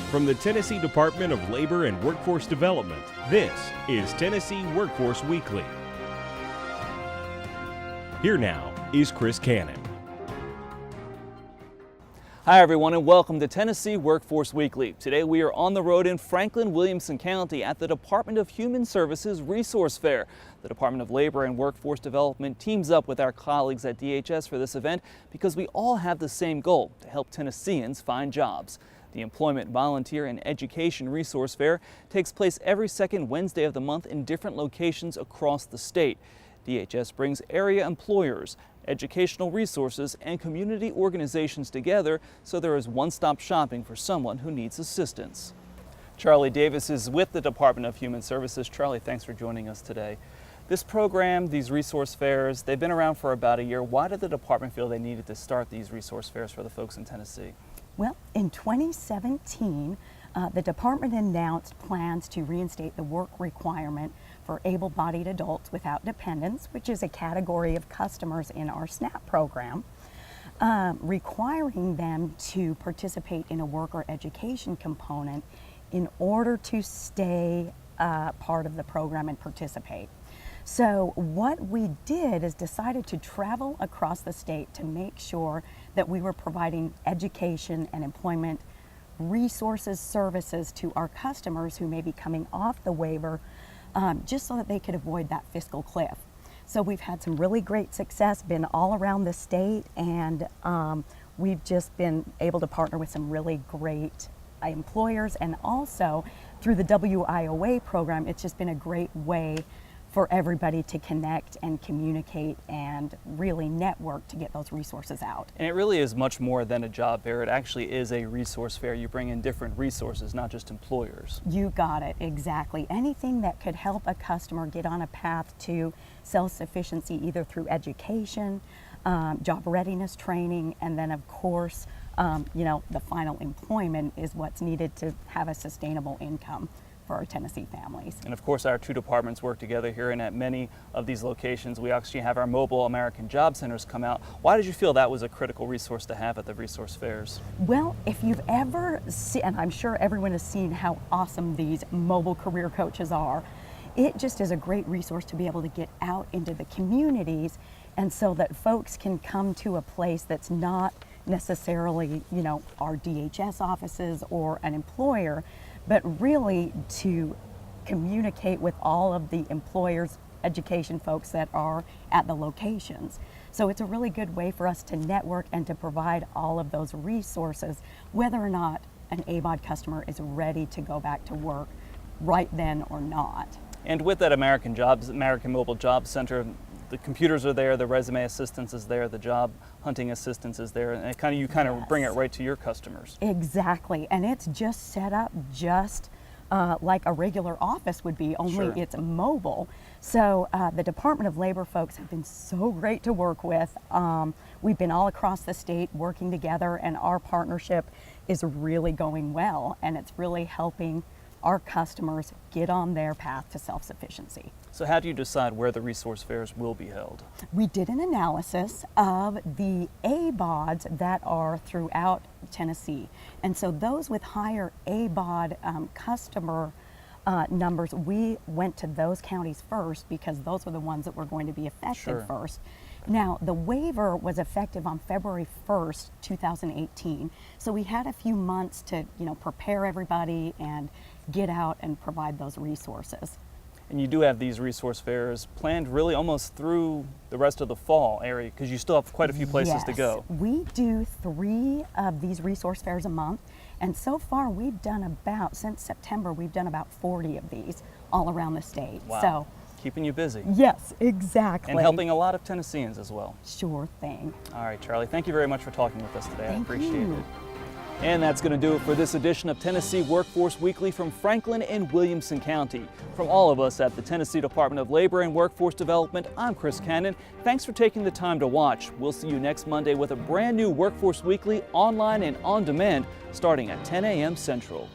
From the Tennessee Department of Labor and Workforce Development, this is Tennessee Workforce Weekly. Here now is Chris Cannon. Hi everyone and welcome to Tennessee Workforce Weekly. Today we are on the road in Franklin, Williamson County at the Department of Human Services Resource Fair. The Department of Labor and Workforce Development teams up with our colleagues at DHS for this event because we all have the same goal: to help Tennesseans find jobs. The Employment, Volunteer, and Education Resource Fair takes place every second Wednesday of the month in different locations across the state. DHS brings area employers, educational resources, and community organizations together so there is one-stop shopping for someone who needs assistance. Charlie Davis is with the Department of Human Services. Charlie, thanks for joining us today. This program, these resource fairs, they've been around for about a year. Why did the department feel they needed to start these resource fairs for the folks in Tennessee? Well, in 2017, the department announced plans to reinstate the work requirement for able-bodied adults without dependents, which is a category of customers in our SNAP program, requiring them to participate in a work or education component in order to stay part of the program and participate. So what we did is decided to travel across the state to make sure that we were providing education and employment resources, services to our customers who may be coming off the waiver, just so that they could avoid that fiscal cliff. So we've had some really great success, been all around the state, and we've just been able to partner with some really great employers, and also through the WIOA program, it's just been a great way for everybody to connect and communicate and really network to get those resources out. And it really is much more than a job fair. It actually is a resource fair. You bring in different resources, not just employers. You got it, exactly. Anything that could help a customer get on a path to self-sufficiency, either through education, job readiness training, and then of course, the final employment is what's needed to have a sustainable income for our Tennessee families. And of course our two departments work together here, and at many of these locations we actually have our mobile American Job Centers come out. Why did you feel that was a critical resource to have at the resource fairs? Well, if you've ever seen, and I'm sure everyone has seen how awesome these mobile career coaches are, it just is a great resource to be able to get out into the communities, and so that folks can come to a place that's not necessarily, our DHS offices or an employer, but really to communicate with all of the employers, education folks that are at the locations. So it's a really good way for us to network and to provide all of those resources, whether or not an ABOD customer is ready to go back to work right then or not. And with that American Mobile Job Center, the computers are there, the resume assistance is there, the job hunting assistance is there, and you kind of bring it right to your customers. Exactly, and it's just set up just like a regular office would be, only Sure. It's mobile. So the Department of Labor folks have been so great to work with. We've been all across the state working together, and our partnership is really going well, and it's really helping our customers get on their path to self-sufficiency. So how do you decide where the resource fairs will be held? We did an analysis of the ABODs that are throughout Tennessee. And so those with higher ABOD customer numbers, we went to those counties first because those were the ones that were going to be affected Sure. first. Now, the waiver was effective on February 1st, 2018. So we had a few months to, prepare everybody and get out and provide those resources. And you do have these resource fairs planned really almost through the rest of the fall area, because you still have quite a few places to go. We do 3 of these resource fairs a month, and so far we've done since September, we've done about 40 of these all around the state. Wow. So, keeping you busy. yes, exactly. And helping a lot of Tennesseans as well. Sure thing. All right, Charlie, thank you very much for talking with us today. I Thank appreciate you. it. And that's going to do it for this edition of Tennessee Workforce Weekly from Franklin and Williamson County. From all of us at the Tennessee Department of Labor and Workforce Development, I'm Chris Cannon. Thanks for taking the time to watch. We'll see you next Monday with a brand new Workforce Weekly online and on demand starting at 10 a.m. Central.